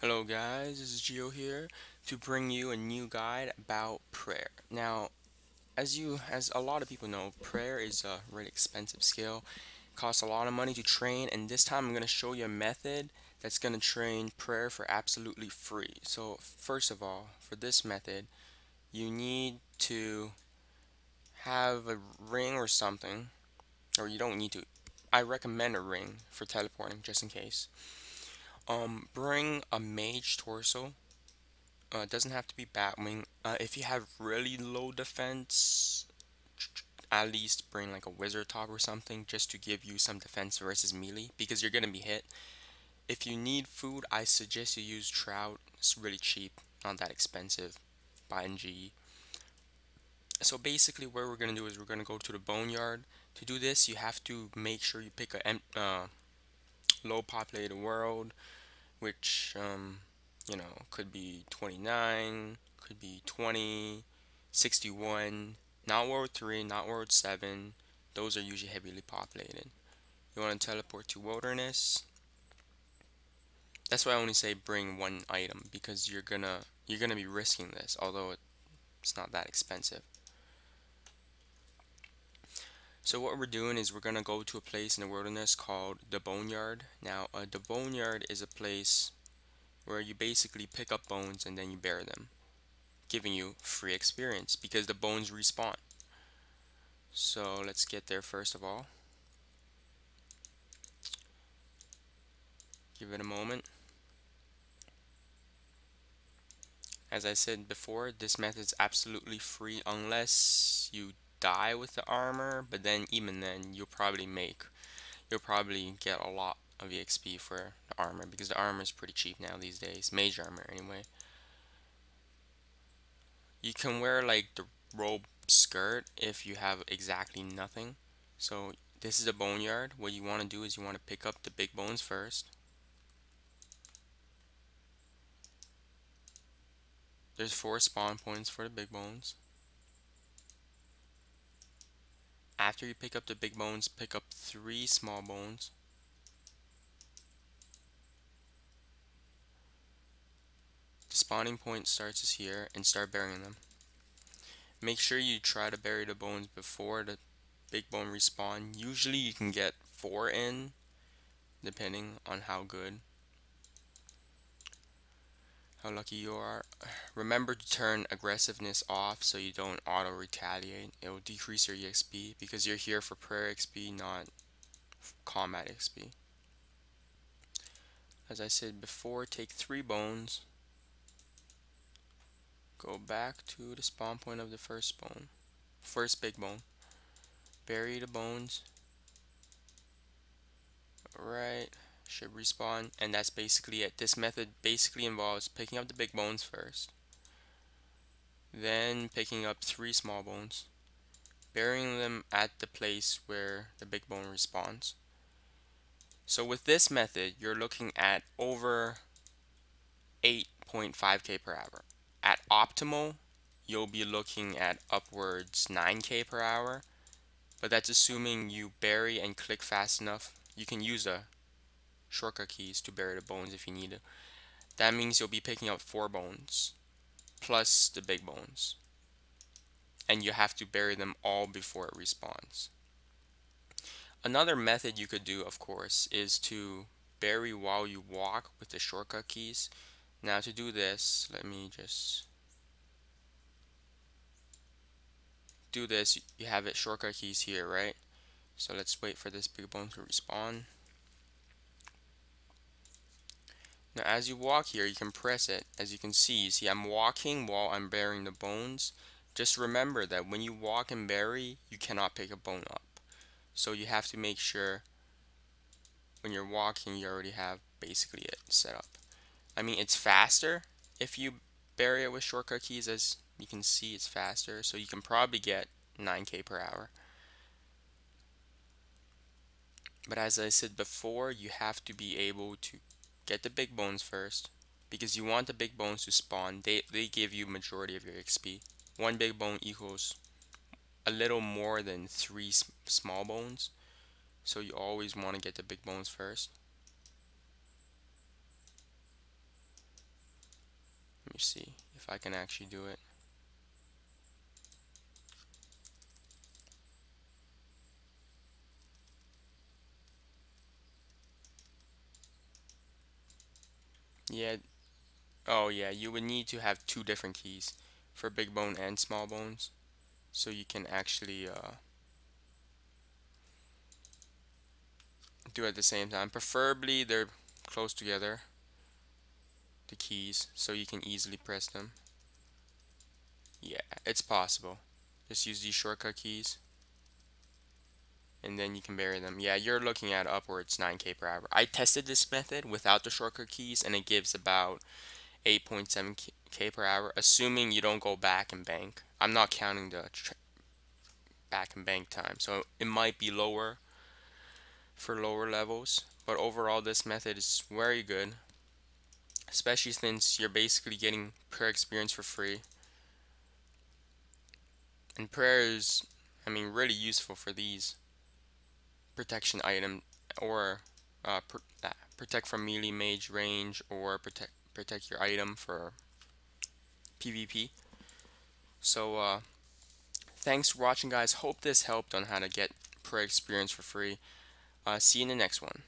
Hello guys, this is Gio here to bring you a new guide about prayer. Now, as a lot of people know, prayer is a really expensive skill. It costs a lot of money to train, and this time I'm going to show you a method that's going to train prayer for absolutely free. So, first of all, for this method, you need to have a ring or something, or you don't need to. I recommend a ring for teleporting just in case. Bring a mage torso. It doesn't have to be Batwing. If you have really low defense, at least bring like a Wizard top or something just to give you some defense versus melee because you're gonna be hit. If you need food, I suggest you use Trout. It's really cheap, not that expensive. Buy in GE. So basically, what we're gonna do is we're gonna go to the Boneyard. To do this, you have to make sure you pick a low populated world, which could be 29, could be 20, 61, not World 3, not World 7. Those are usually heavily populated. You want to teleport to Wilderness. That's why I only say bring one item because you're gonna be risking this, although it's not that expensive. So what we're doing is we're gonna go to a place in the wilderness called the Boneyard. Now, the Boneyard is a place where you basically pick up bones and then you bury them, giving you free experience because the bones respawn. So let's get there first of all. Give it a moment. As I said before, this method is absolutely free unless you die with the armor, but then even then you'll probably get a lot of EXP for the armor because the armor is pretty cheap now these days. Mage armor anyway. You can wear like the robe skirt if you have exactly nothing. So this is a boneyard. What you want to do is you want to pick up the big bones first. There's 4 spawn points for the big bones. After you pick up the big bones, pick up 3 small bones. The spawning point starts here and start burying them. Make sure you try to bury the bones before the big bone respawn. Usually you can get 4 in, depending on how lucky you are. Remember to turn aggressiveness off so you don't auto retaliate. It will decrease your EXP because you're here for prayer XP, not combat XP. As I said before, take 3 bones. Go back to the spawn point of the first big bone. Bury the bones. Right, should respawn, and that's basically it. This method basically involves picking up the big bones first, then picking up 3 small bones, burying them at the place where the big bone respawns. So with this method, you're looking at over 8.5k per hour. At optimal, you'll be looking at upwards 9k per hour, but that's assuming you bury and click fast enough. You can use the shortcut keys to bury the bones if you need it. That means you'll be picking up 4 bones plus the big bones, and you have to bury them all before it respawns. Another method you could do, of course, is to bury while you walk with the shortcut keys. Now to do this, let me just do this. You have it shortcut keys here, right? So let's wait for this big bone to respawn. Now as you walk here, you can press it. As you can see, I'm walking while I'm burying the bones. Just remember that when you walk and bury, you cannot pick a bone up. So you have to make sure when you're walking, you already have basically it set up. I mean, it's faster if you bury it with shortcut keys. As you can see, it's faster, so you can probably get 9k per hour. But as I said before, you have to be able to get the big bones first, because you want the big bones to spawn. They give you majority of your XP. 1 big bone equals a little more than 3 small bones, so you always want to get the big bones first. me see if I can actually do it. Yeah. Oh yeah, you would need to have two different keys for big bone and small bones, so you can actually do it at the same time. Preferably they're close together, the keys, so you can easily press them. Yeah, it's possible. Just use these shortcut keys and then you can bury them. Yeah, you're looking at upwards 9K per hour. I tested this method without the shortcut keys and it gives about 8.7K per hour, assuming you don't go back and bank. I'm not counting the back and bank time, so it might be lower for lower levels, but overall this method is very good, especially since you're basically getting prayer experience for free. And prayer is, I mean, really useful for these protection item or protect from melee mage range or protect your item for PvP. So thanks for watching, guys. Hope this helped on how to get prayer experience for free. See you in the next one.